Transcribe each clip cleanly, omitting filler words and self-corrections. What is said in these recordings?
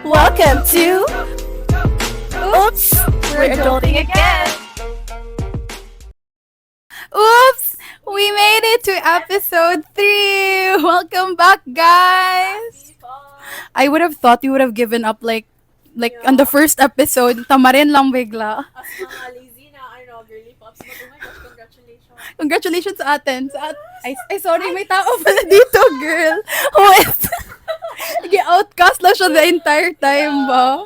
Welcome to Oops, we're adulting again. Oops, we made it to episode 3. Welcome back, guys. I would have thought you would have given up like on the first episode. Tamarin lang bigla. As mga lazy na, girly pops. But oh my gosh, congratulations. Congratulations sa atin. Ay, sorry, may tao pala dito, girl. Wait. Nag-outcast lang siya the entire time ba?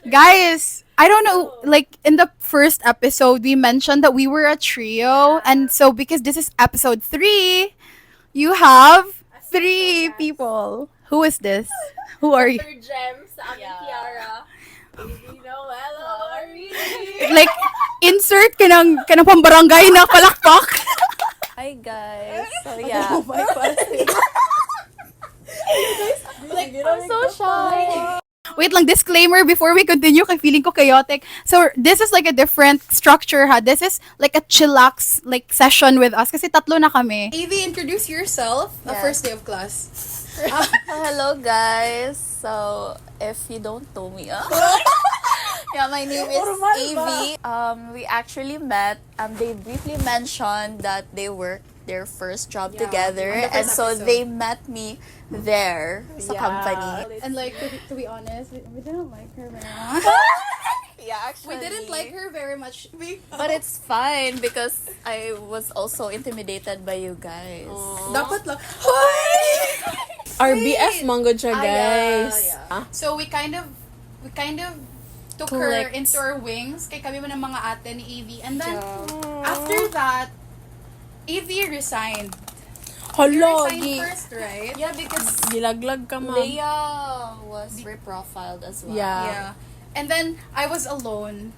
Guys, I don't know, like, in the first episode, we mentioned that we were a trio. And so, because this is episode 3, you have 3 people. Who is this? Who are you? Third gem sa aming Kiara. Aevi Noela, Like, insert ka ng pambarangay na palakpak. Hi guys. So yeah. Oh my God. I'm so shy. Wait lang, disclaimer before we continue, kay feeling ko chaotic. So, this is like a different structure, ha? This is like a chillax like session with us kasi tatlo na kami. Aevi, introduce yourself. Yeah. First day of class. Hello guys. So if you don't know me, yeah, my name is Aevi. We actually met. They briefly mentioned that they worked their first job together, on the and first so episode. they met me there sa company. And like, to be honest, we didn't like her very much. Yeah, actually. We didn't like her very much. But it's fine because I was also intimidated by you guys. Dapat lang. Our BF mango siya, guys. So we kind of took her Clicked. into our wings. Kay kami man ng mga ate ni Aevi. And then after that, Aevi resigned. You Hala, resigned first, right? Yeah, because gilaglag ka, ma'am. Leia was reprofiled as well. Yeah. And then I was alone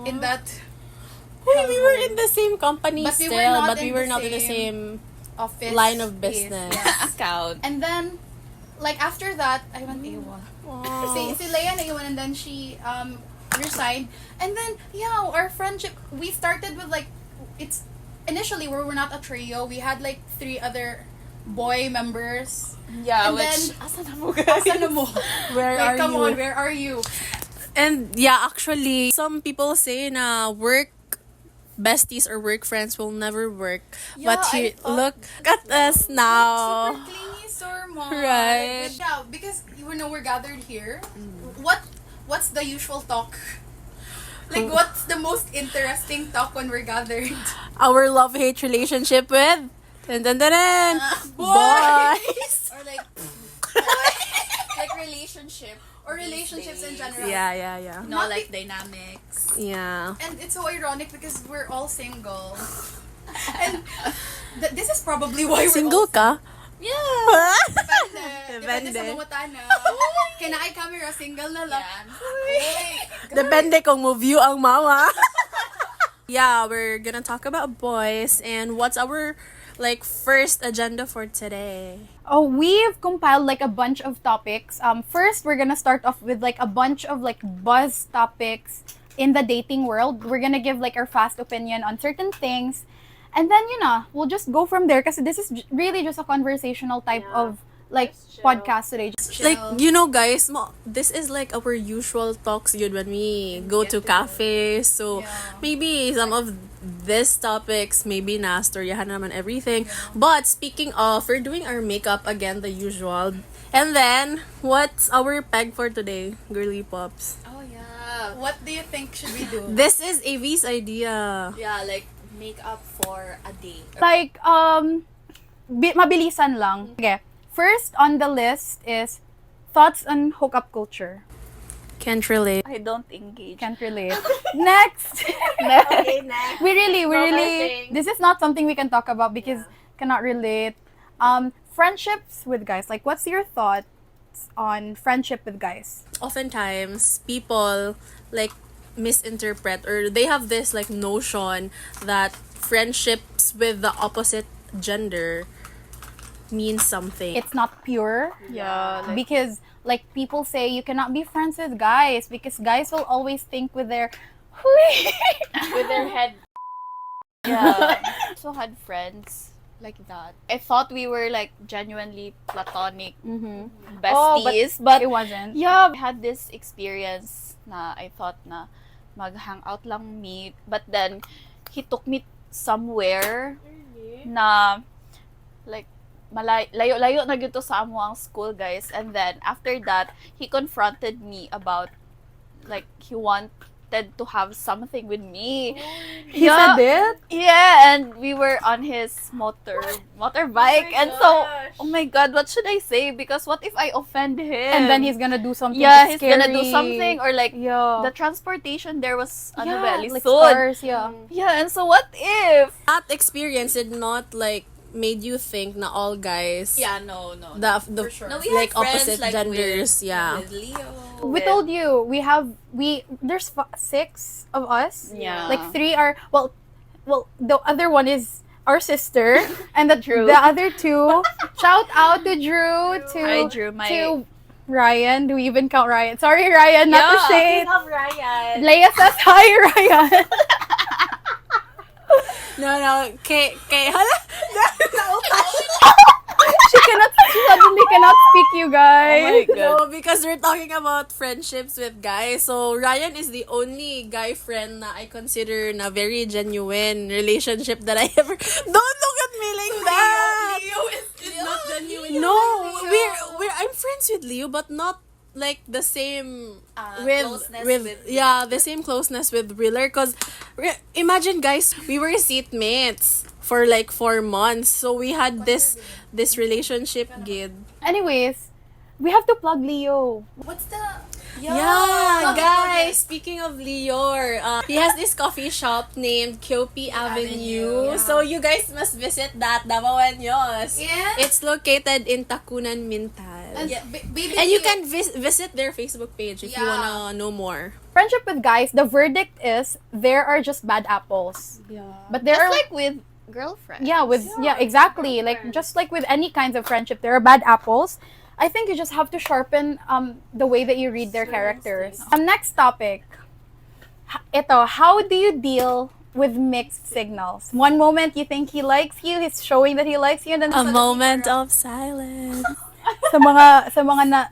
in that Uy, we were in the same company But we still, were not but in we were the not in the same same office line of space. business. Yes. Account. And then, like after that, I went AWOL. Si Leia naiwan and then she resigned. And then, yeah, our friendship, we started with like, it's, initially we were not a trio. We had like 3 other boy members. Yeah, And which then- asan na mo guys? Asan na mo? Where Like, are come you? on, where are you? And yeah, actually, some people say na work besties or work friends will never work. Yeah, But I thought- look at us now. Super clingy, Sorma. Right. But yeah, because we're gathered here. What's the usual talk? Like, what's the most interesting talk when we're gathered? Our love-hate relationship with dun, dun, dun, dun, boys. Or like, like relationship. or relationships in general. Yeah. No, like dynamics. Yeah. And it's so ironic because we're all single. And this is probably why we're Single all ka? Yeah. Depende sa mamutana. Kinaay camera, single na lang. Depende kung mo view ang mama. Yeah, we're gonna talk about boys and what's our like first agenda for today. Oh, we've compiled like a bunch of topics. First, we're gonna start off with like a bunch of like buzz topics in the dating world. We're gonna give like our fast opinion on certain things, and then we'll just go from there. Because this is really just a conversational type of like podcast today. Just Like, chill. guys, this is like our usual talks yun when we go to cafes. So, maybe some of these topics, maybe na storyahan naman everything. But, speaking of, we're doing our makeup again, the usual. And then, what's our peg for today, girly pops? Oh yeah. What do you think should we do? This is Avi's idea. Yeah, like makeup for a date. Like mabilisan lang. Okay. First on the list is thoughts on hookup culture. Can't relate. I don't engage. Can't relate. Next. Okay, next. We really, thing. this is not something we can talk about because cannot relate. Friendships with guys. Like, what's your thoughts on friendship with guys? Oftentimes, people like misinterpret or they have this like notion that friendships with the opposite gender means something. It's not pure. Yeah, like, Because, like, people say you cannot be friends with guys because guys will always think with their with their head. Yeah. I also had friends like that. I thought we were like genuinely platonic Mm-hmm. besties, but but it wasn't. yeah, I had this experience na I thought na mag-hangout lang me, but then he took me somewhere na like layo-layo na gyud to sa amo ang school, guys. And then after that, he confronted me about like he wanted to have something with me. He said it? Yeah, and we were on his motorbike, and so oh my god, what should I say? Because what if I offend him? And then he's gonna do something yeah, he's scary. gonna do something, or like Yeah. the transportation there was ano yeah, ba, like lisod. scars, yeah. Yeah, and so what if? That experience did not like made you think na all guys No, the for sure. No, we like had friends, opposite like, genders, with, yeah. with Leo. We told you there's 6 of us. Yeah. Like 3 are well the other one is our sister and Drew. the other 2 shout out to Drew to Hi, Drew, to Ryan. Do we even count Ryan? Sorry Ryan, not to shade. Love Ryan. Leia says hi Ryan. No, hala. She suddenly cannot speak, you guys. Oh my god. No, because we're talking about friendships with guys. So, Ryan is the only guy friend na I consider na very genuine relationship that I ever... Don't look at me like that! Leo is not genuine. No, I'm friends with Leo, but not like the same Closeness with with- yeah, the same closeness with Wheeler. Cause imagine, guys, we were seatmates for like 4 months, so we had this relationship gid. Anyways, we have to plug Leo. What's the... Yeah, guys, speaking of Lior, he has this coffee shop named Kyopi Avenue. yeah. So you guys must visit that, Davao Anyos. Yeah. It's located in Tacunan, Mintal. Yeah, baby. And you can visit their Facebook page if you Yeah. wanna know more. Friendship with guys, the verdict is there are just bad apples. Yeah. But there Just are like with girlfriends. yeah, exactly. Like just like with any kinds of friendship, there are bad apples. I think you just have to sharpen the way that you read their characters. Next topic. Ito, how do you deal with mixed signals? One moment you think he likes you, he's showing that he likes you, and then A moment of silence. sa mga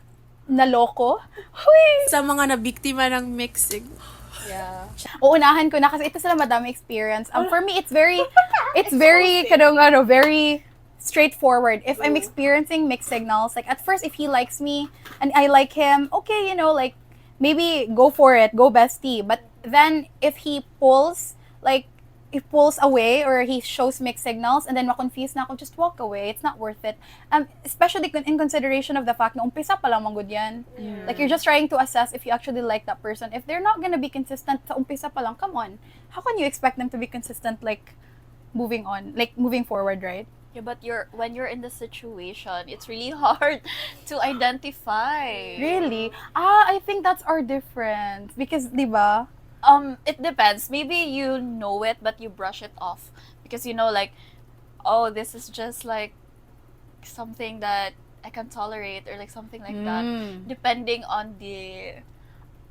naloko. Huy! Sa mga nabiktima ng mixing. Yeah. Uunahan ko na kasi ito sila madami experience. For me, it's very very straightforward. If I'm experiencing mixed signals, like at first, if he likes me and I like him, okay, like maybe go for it, go bestie. But then if he pulls away or he shows mixed signals and then ma-confuse na ako, just walk away. It's not worth it. Especially in consideration of the fact na umpisa pa lang manggod yan. Like you're just trying to assess if you actually like that person. If they're not gonna be consistent sa umpisa pa lang, come on. How can you expect them to be consistent like moving forward, right? Yeah, but when you're in the situation, it's really hard to identify. Really? I think that's our difference. Because, di ba? It depends. Maybe you know it, but you brush it off because like, oh, this is just like something that I can tolerate or like something like that. Depending on the.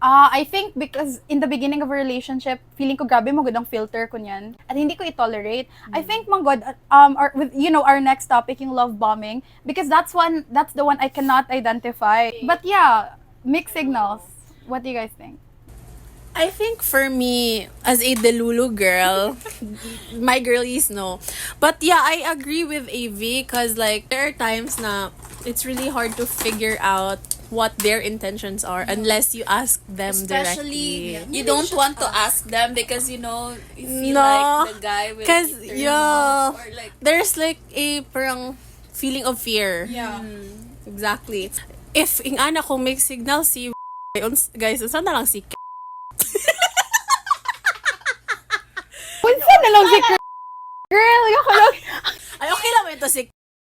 I think because in the beginning of a relationship, feeling ko grabe mo ang filter ko niyan at hindi ko i-tolerate. I think manggod with our next topic yung love bombing because that's the one I cannot identify. But yeah, mixed signals. What do you guys think? I think for me, as a Delulu girl, my girlies know. But yeah, I agree with Aevi because like there are times na it's really hard to figure out what their intentions are unless you ask them Especially, directly. you don't want to ask them because you feel No, like the guy will Because turn yeah, off or like there's like a parang feeling of fear. yeah. Exactly. If ang anak ko make signal si guys, saan na lang si Punsa na lang si girl. Yung kalog. ay okay lang ito si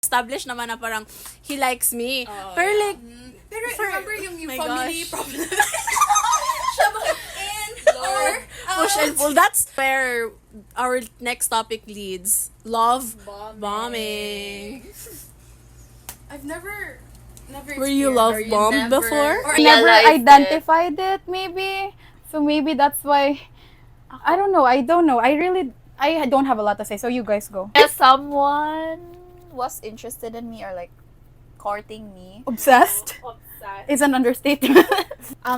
established naman na parang he likes me. Pero like Pero remember yung my family gosh. problem. Siya ba in or Push and pull. That's where our next topic leads. Love bombing. I've never Were you love experienced- bombed never- before? or Never Realized identified it, maybe. So maybe that's why. I don't know. I really I don't have a lot to say, so you guys go. If someone was interested in me or like courting me, Obsessed is an understatement.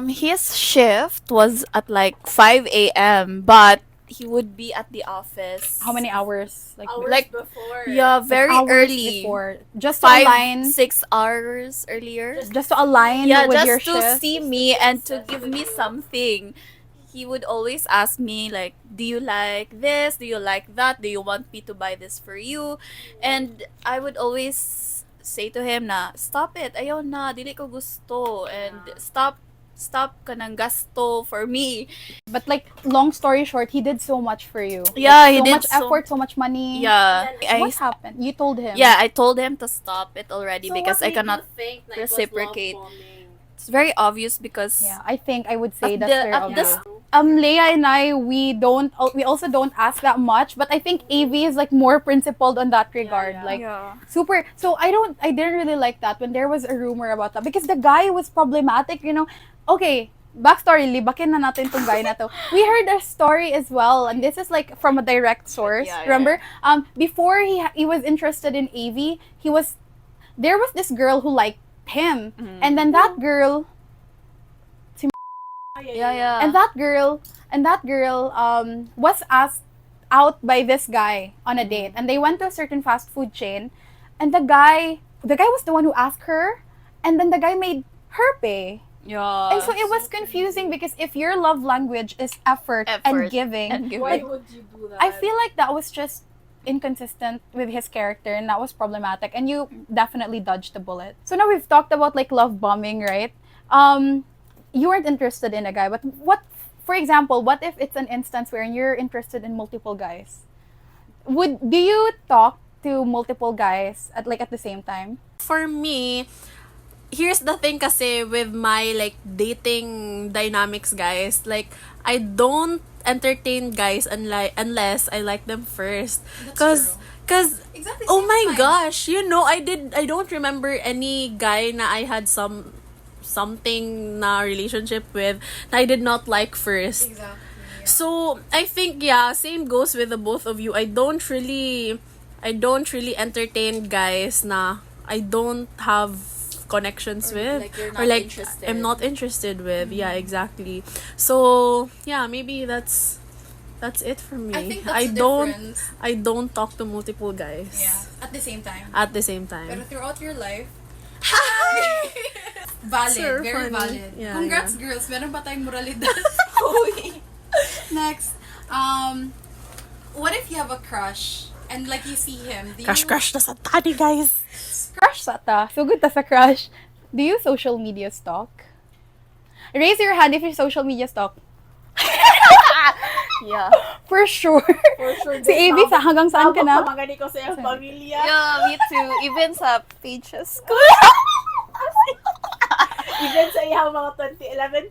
his shift was at like 5 a.m. but he would be at the office. How many hours? Like before. yeah, very hours early. before, just to 5, align, 6 hours earlier. just to align Yeah, with your just to shift. see me and to give me something. He would always ask me like, do you like this? Do you like that? Do you want me to buy this for you? And I would always say to him na, stop it. Ayaw na, dili ko gusto. And stop ka ng gasto for me. But like, long story short, he did so much for you. Yeah, Like, he so did much so- effort, so much money. Yeah. What happened? You told him. Yeah, I told him to stop it already because I cannot reciprocate. It's very obvious because Yeah, I think I would say At that's the- very at obvious. the- Leia and I, we also don't ask that much, but I think Aevi is like more principled on that regard. Like, yeah. super. So I didn't really like that when there was a rumor about that because the guy was problematic, you know. Okay, backstory, libakin na natin tong guy na to. We heard a story as well, and this is like from a direct source. Yeah, yeah, Remember, before he was interested in Aevi, there was this girl who liked him, and then that girl. Yeah. And that girl was asked out by this guy on a date, and they went to a certain fast food chain, and the guy was the one who asked her, and then the guy made her pay. Yeah. And so it was confusing because if your love language is effort and Effort giving, and giving. Why like, would you do that? I feel like that was just inconsistent with his character, and that was problematic, and you definitely dodged the bullet. So now we've talked about like love bombing, right? You weren't interested in a guy, but for example, what if it's an instance where you're interested in multiple guys? Do you talk to multiple guys at the same time? For me, here's the thing kasi with my like dating dynamics, guys. Like, I don't entertain guys unless I like them first. Cause Exactly. oh same my time. gosh, I don't remember any guy na I had something na relationship with na I did not like first. Exactly. Yeah. So, I think, same goes with the both of you. I don't really entertain guys na I don't have connections with. like you're or not like interested. I'm not interested with. Yeah, exactly. So, maybe that's it for me. I think that's the difference. I don't talk to multiple guys. Yeah. At the same time. At the same Pero time. throughout your life, valid, Sir, very funny. valid. Yeah, Congrats, yeah. girls. Meron ba tayong moralidad? Next, what if you have a crush and like you see him? Do you, Crush na sa tani, guys. Crush sa ta. So good ta sa crush. Do you social media stalk? Raise your hand if you social media stalk. Yeah. For sure. For sure. Si Aevi, hanggang saan ka na? Pamagani ko sa iyong pamilya. Yeah, me too. Even sa pages ko. Even sa iyong mga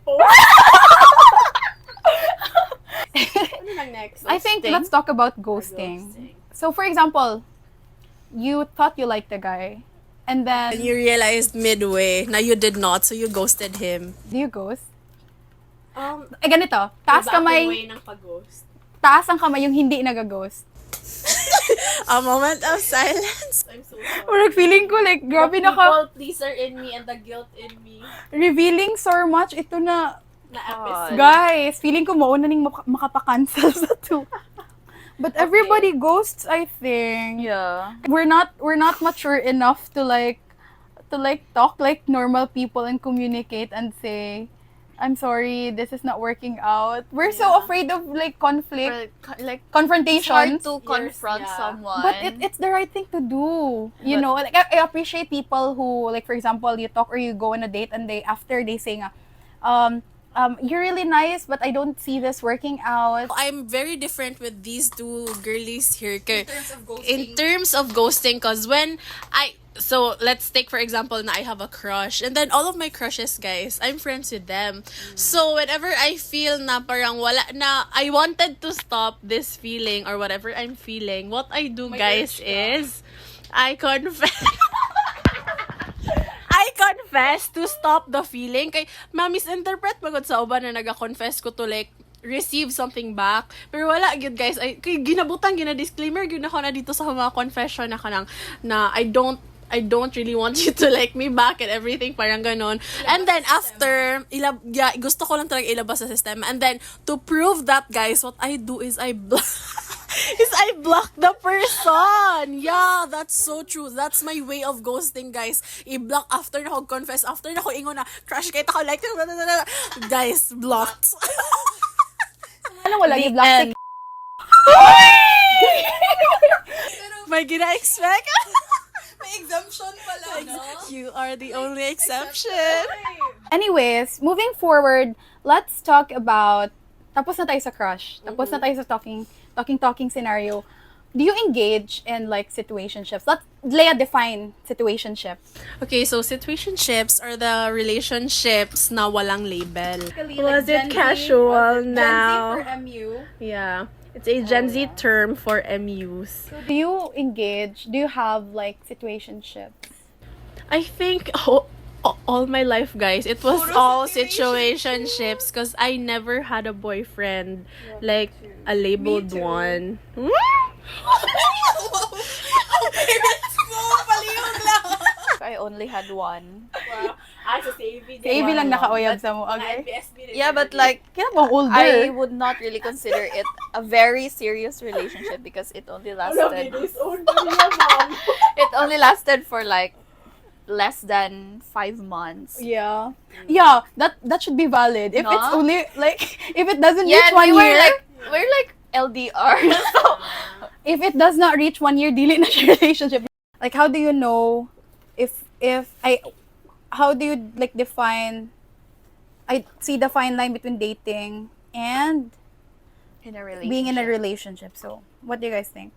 2011 posts. Ano lang next? I think let's talk about ghosting. So for example, you thought you liked the guy, and And then you realized midway na you did not, so you ghosted him. do you ghost? Ganito, Way ng pag-ghost. taas ang kamay yung hindi nag-ghost. A moment of silence. I'm so sorry. Parang feeling ko like, grabe The naka, people pleaser in me and the guilt in me revealing so much. Ito na, na episode. guys, feeling ko mauna ning makapakancel sa to. But everybody ghosts, I think. Yeah. We're not mature enough to talk like normal people and communicate and say, I'm sorry, this is not working out. We're so afraid of like conflict, Like, it's hard confrontations. to confront yeah. someone. But it's the right thing to do. You know, like I appreciate people who, like, for example, you talk or you go on a date and after they say nga, you're really nice, but I don't see this working out. I'm very different with these two girlies here. in terms of ghosting? In terms of ghosting, cause so let's take for example na I have a crush, and then all of my crushes, guys, I'm friends with them. So whenever I feel na parang wala na, I wanted to stop this feeling or whatever I'm feeling, what I do, guys, is I confess. I confess to stop the feeling. Kay ma-misinterpret pagod sa uban na naga-confess ko to like receive something back. Pero wala gyud guys. Ay ginabutan gina-disclaimer gyud ako na dito sa mga confession na kanang na I don't really want you to like me back and everything, parang ganon. And then after, gusto ko lang talaga ilabas sa system. And then, to prove that, guys, what I do is I block the person. Yeah, that's so true. That's my way of ghosting, guys. I-block after na ako confess, after na ako ingon na, crush kita ko, like, guys, blocked. Ano wala The i-block end. May gina-expect? May exemption pala, no? You are the only exception. Anyways, moving forward, let's talk about, tapos na tayo sa crush, tapos na tayo sa talking scenario. Do you engage in like situationships? Let's Leia define situationship. Okay, so situationships are the relationships na walang label. Was it casual now? Gen Z for MU. Yeah. It's a Gen Z term for MUs. Do you engage? Do you have like situationships? I think all my life, guys, it was all situationships because I never had a boyfriend, like a labeled one. I only had one. Si Aevi lang nakauyab sa mo, okay? Yeah, but like, Kaya mo older. I would not really consider it a very serious relationship because it only lasted. It only lasted for like less than 5 months. Yeah. Yeah, that should be valid. If No? it's only like if it doesn't Yeah, reach 1 we year, we're like LDR. So if it does not reach 1 year, dili na siya relationship. Like how do you know how do you like define I see the fine line between dating and in a relationship. being in a relationship. So, what do you guys think?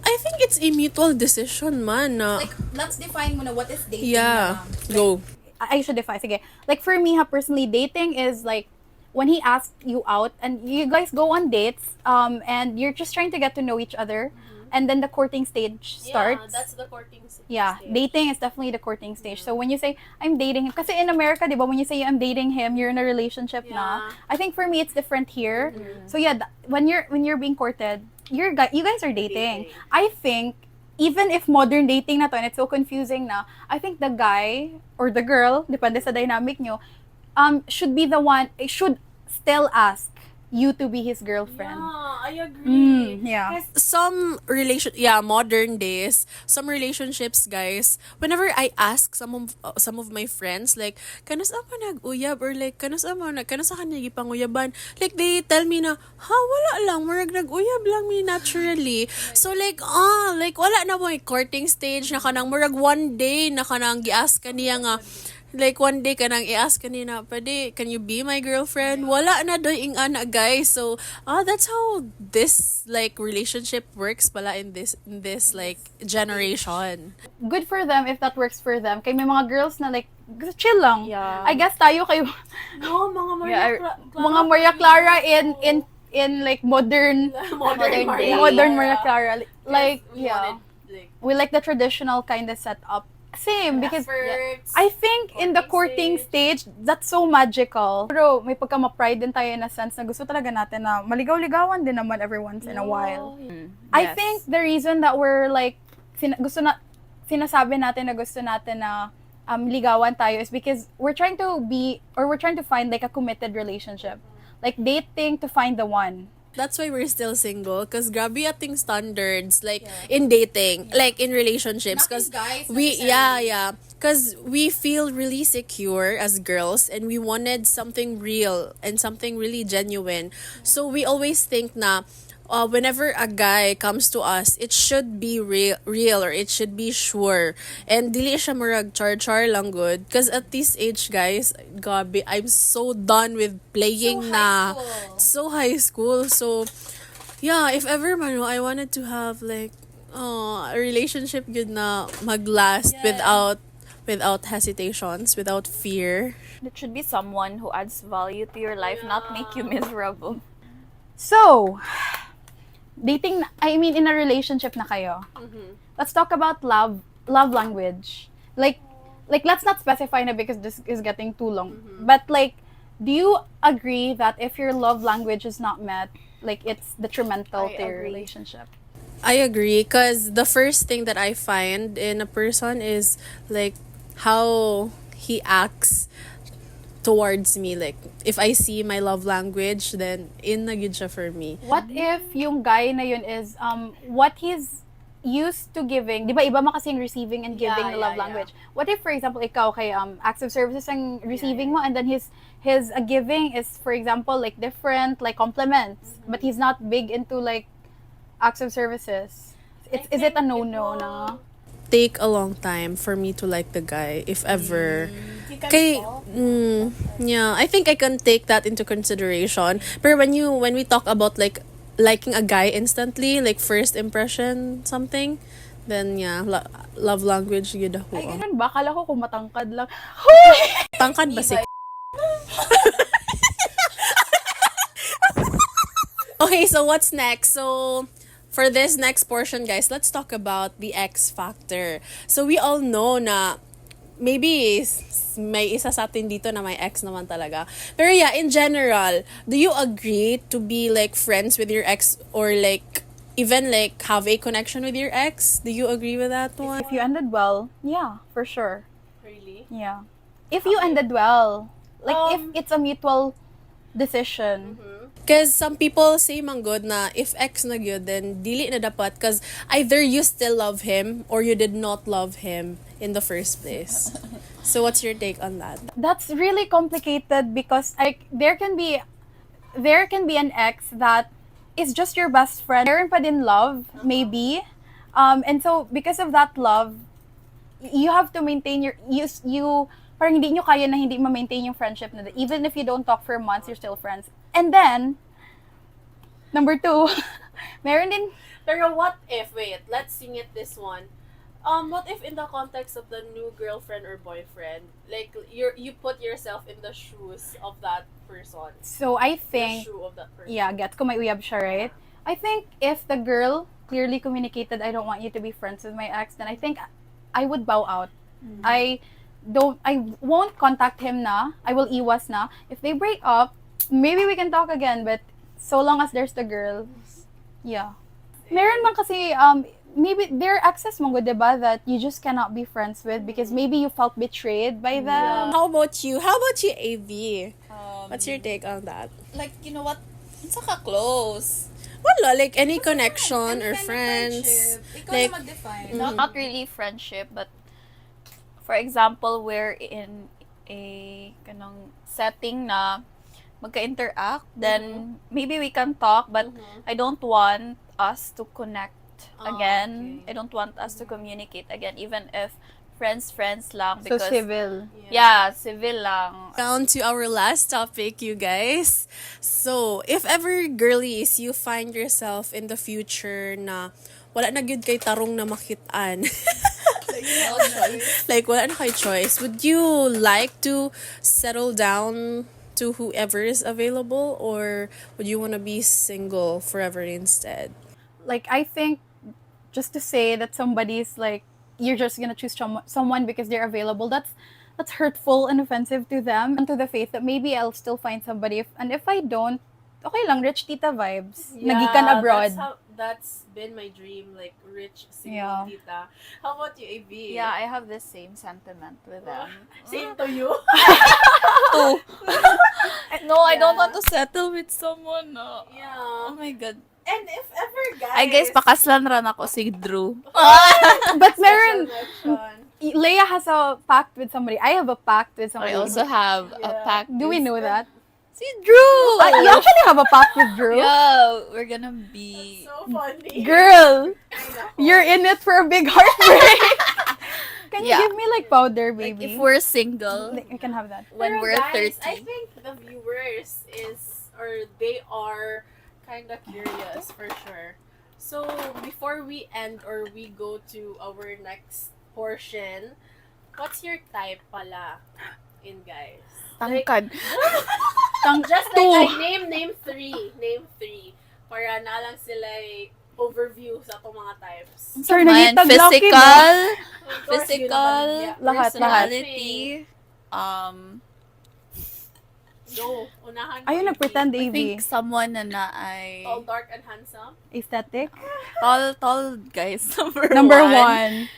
I think it's a mutual decision, man. Like, let's define muna what is dating. Yeah, na. go. I should define. Sige. Like for me, personally, dating is like when he asks you out and you guys go on dates, and you're just trying to get to know each other, and then the courting stage starts. Yeah, that's the courting stage. Yeah, dating is definitely the courting stage. So when you say I'm dating him, kasi in America, di ba, when you say I'm dating him, you're in a relationship na. Yeah. I think for me it's different here. So yeah, when you're being courted, you guys are dating. I think even if modern dating na to and it's so confusing na, I think the guy or the girl, depende sa dynamic nyo, should be the one, should still ask you to be his girlfriend. Yeah, I agree. Yeah. Some modern days, some relationships, guys, whenever I ask some of my friends, like, kanas ako nag-uyab, or like, kanas ka panguyaban, like, they tell me na, wala lang, murag nag-uyab lang me naturally. So, like, wala na mo courting stage, na kanang murag one day, na kanang gi-ask ka niya nga, like one day kanang i-ask kanina, pwede, can you be my girlfriend? Wala na doy ing ana, guys. So, that's how this like relationship works pala in this like generation. Good for them if that works for them. Kay may mga girls na like chill lang. Yeah. I guess tayo kayo No, mga mga Maria Clara in like modern day. modern Maria Clara. Like we yeah. wanted, like, We like the traditional kind of setup. Same because efforts, I think in the courting courting stage, that's so magical. Pero may pagka-ma-pride din tayo in a sense na gusto talaga natin na maligaw-ligawan din naman every once in a while. I Yes. think the reason that we're like sinasabi natin na gusto natin na ligawan tayo is because we're trying to find like a committed relationship. Like dating to find the one. That's why we're still single, because grabe ating standards, like, in dating, like, in relationships, Not in because guys, because we feel really secure as girls, and we wanted something real, and something really genuine, so we always think na, whenever a guy comes to us, it should be real, or it should be sure. And dili siya murag char lang good. Because at this age, guys, gabi, I'm so done with playing na. So high school. So, yeah, if ever man, I wanted to have like a relationship good na maglast without hesitations, without fear. It should be someone who adds value to your life, not make you miserable. So, dating, in a relationship na kayo. Let's talk about love language. Like let's not specify na because this is getting too long. But like, do you agree that if your love language is not met, like it's detrimental I to your agree. relationship? I agree, because the first thing that I find in a person is like how he acts towards me. Like if I see my love language, then in na gyud siya for me. What if yung guy na yun is what he's used to giving, di ba iba man kasi yung receiving and giving Yeah, na love yeah, language. What if for example ikaw kay acts of services ang receiving mo and then his giving is for example like different like compliments but he's not big into like acts of services. Is it a no-no na? Take a long time for me to like the guy, if ever. You can Kay, talk. yeah, I think I can take that into consideration. But when we talk about like liking a guy instantly, like first impression something, then yeah, love language yun ako. Ay, ganun ba? Akala ko kung matangkad lang. Tangkad ba si Okay, so what's next? So, for this next portion, guys, let's talk about the X factor. So, we all know na maybe may isa sa atin dito na may ex naman talaga. Pero yeah, in general, do you agree to be like friends with your ex or like even like have a connection with your ex? Do you agree with that one? If you ended well, yeah, for sure. Really? Yeah. If you ended well, like if it's a mutual decision. Because some people say man good na if ex na gyud, then dili na dapat because either you still love him or you did not love him in the first place. So what's your take on that? That's really complicated because like there can be an ex that is just your best friend. Meron pa din love, maybe. And so because of that love, you have to maintain you parang hindi nyo kaya na hindi ma-maintain yung friendship na even if you don't talk for months, you're still friends. And then, number 2, meron din, Pero what if, wait, let's sing it this one. What if in the context of the new girlfriend or boyfriend, like you put yourself in the shoes of that person, so I the think, shoe of that person. yeah, get ko may uyab siya, right? I think if the girl clearly communicated, I don't want you to be friends with my ex, then I think I would bow out. I won't contact him na. I will iwas na. If they break up, maybe we can talk again, but so long as there's the girl, yeah. Meron man kasi, maybe there are exes mo, diba, that you just cannot be friends with because maybe you felt betrayed by them. How about you? How about you, Aevi? What's your take on that? Like, you know what? It's ka close. Wala, like any connection or friends. Ikaw Like, na mag-define. Not really friendship, but for example, we're in a kanang setting na magka-interact, then maybe we can talk, but I don't want us to connect again. okay. I don't want us to communicate again, even if friends lang. So Because civil. yeah, civil lang. down to our last topic, you guys. So, if ever, girlies, you find yourself in the future na wala na gyud kay tarong na makitaan. Like, wala na kay choice. Would you like to settle down to whoever is available, or would you want to be single forever instead? Like, I think just to say that somebody's like, you're just gonna choose someone because they're available, that's hurtful and offensive to them and to the faith that maybe I'll still find somebody. And if I don't, okay lang, rich tita vibes. Nagikan abroad. That's been my dream, like rich single Yeah. tita. How about you, AB? Yeah, I have the same sentiment with them. Same to you. No, I don't want to settle with someone. No. Yeah. Oh my God. And if ever, guys. I guess pakaslan ran ako si Drew. But meron, Selection. Leia has a pact with somebody. I have a pact with somebody. I also have a pact. Do we with know that? Si Drew! You actually have a pact with Drew? Yeah, we're gonna be... So funny. Girl, you're in it for a big heartbreak. Can you Yeah. give me like powder, Like, baby? if we're single, Like, we can have that. when Pero we're guys, 30. I think the viewers they are kind of curious for sure. So before we end or we go to our next portion, what's your type pala in guys? Tangkad. Just like name three. Para na lang sila overview sa itong mga types. Sir, Man, nangitag lucky mo. physical, Of course, yun naman, yeah. Lahat. personality, Go. Unahan mo. Ayun, nag-pretend, I Aevi. think someone na ay Tall, dark, and handsome. Aesthetic. tall guys. Number one.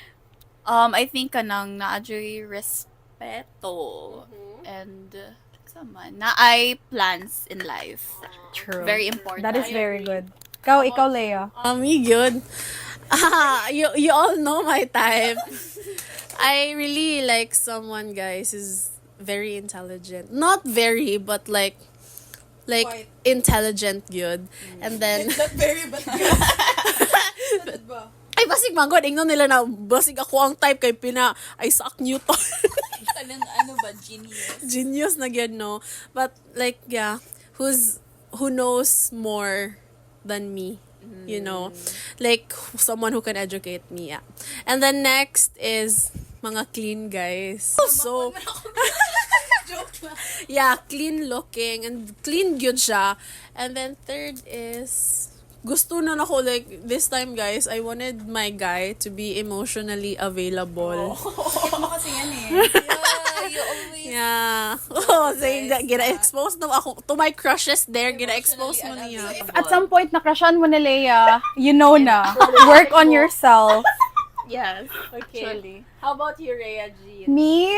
I think kanang naadyo'y respeto and someone na ay plans in life. True. Very important. That is very good. Ikaw, Leia. Me good. You all know my type. I really like someone, guys, who's very intelligent. Not very, but like Quite. intelligent good. And then Not very, but good. Ba? ay basig manggod ingnon nila na basig ako ang type kay pina Isaac Newton. Kanang ano ba, genius? Genius na gyud no. But like yeah, who knows more than me. You know, like someone who can educate me. Yeah. And then next is mga clean guys. So Joke lang. yeah, clean looking and clean gyud siya. And then third is gusto na ako like this time guys, I wanted my guy to be emotionally available. Sakit mo kasi yan eh. Yeah, you always Yeah. Oh, saying that gina-expose na ako to my crushes there, gina-expose mo niya. At some point, nakrashan mo ni Leia, you know na. Work on yourself. yes. Okay. Actually. How about you, Rhea G? Me,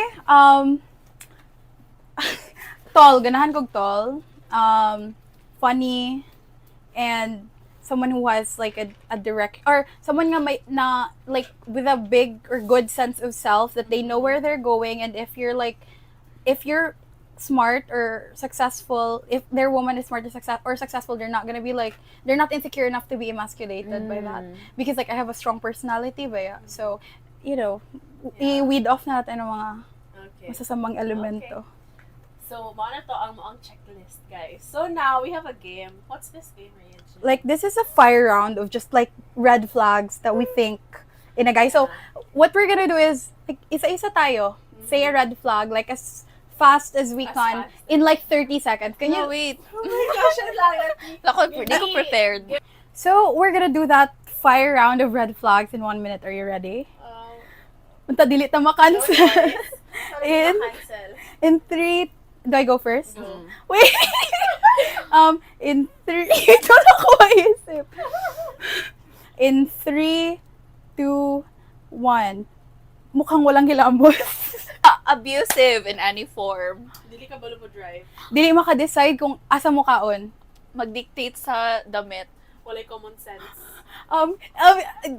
tall. Ganahan kog tall. Funny. And someone who has like a direct, or someone nga may, na, like, with a big or good sense of self, that they know where they're going, and if you're smart or successful, if their woman is smart or successful, they're not insecure enough to be emasculated by that. Because like I have a strong personality ba, so i-weed off na natin ang mga Okay. masasamang elemento. So, mao na to ang moang checklist, guys. So now we have a game. What's this game, Rhea G? Like this is a fire round of just like red flags that we think in a guy. So what we're gonna do is like isa-isa tayo. Say a red flag like as fast as we can in like 30 seconds. Can you? No, wait. Oh my gosh, ang lalat. Ako, hindi ko prepared. So we're gonna do that fire round of red flags in 1 minute. Are you ready? Unta dili ta ma-cancel. In 3, do I go first? Go. Wait. In 3, ito na ko maisip. In 3, 2, 1. Mukhang walang hilambos. Abusive in any form. Dili ka balo mo drive. Dili maka-decide kung asa mo kaon. Mag-dictate sa damit. Walay common sense.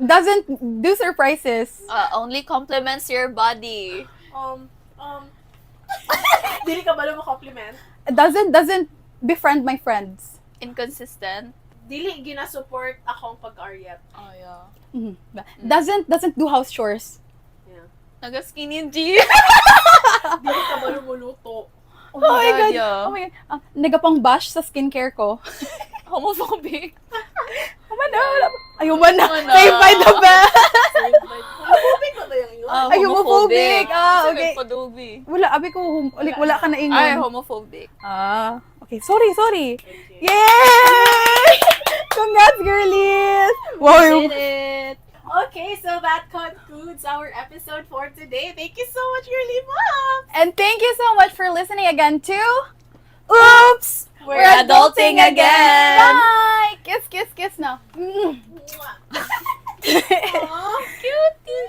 Doesn't do surprises. Only compliments your body. Dili ka balo mo compliment. Doesn't befriend my friends. Inconsistent. Dili gina-support akong pag-aryat. Oh, yeah. Mhm. Doesn't do house chores. Yeah. Naga-skinny G. Dili ka balo mo luto. Oh my God, Oh my God. Nagapang bash sa skincare ko. Homophobic. Ayun na. Ayun na. Saved by the best. Homophobic ba yung yun? Ay, homophobic. Okay. Padubi. Wala, abi ko, wala ka na ingon. Ay, homophobic. Okay, sorry. Yay! Congrats, girlies! Wow. Did it. Okay, so that concludes our episode for today. Thank you so much, girly mom. And thank you so much for listening again to Oops! We're adulting again. Bye! Kiss na. Mwah. Aw, cutie.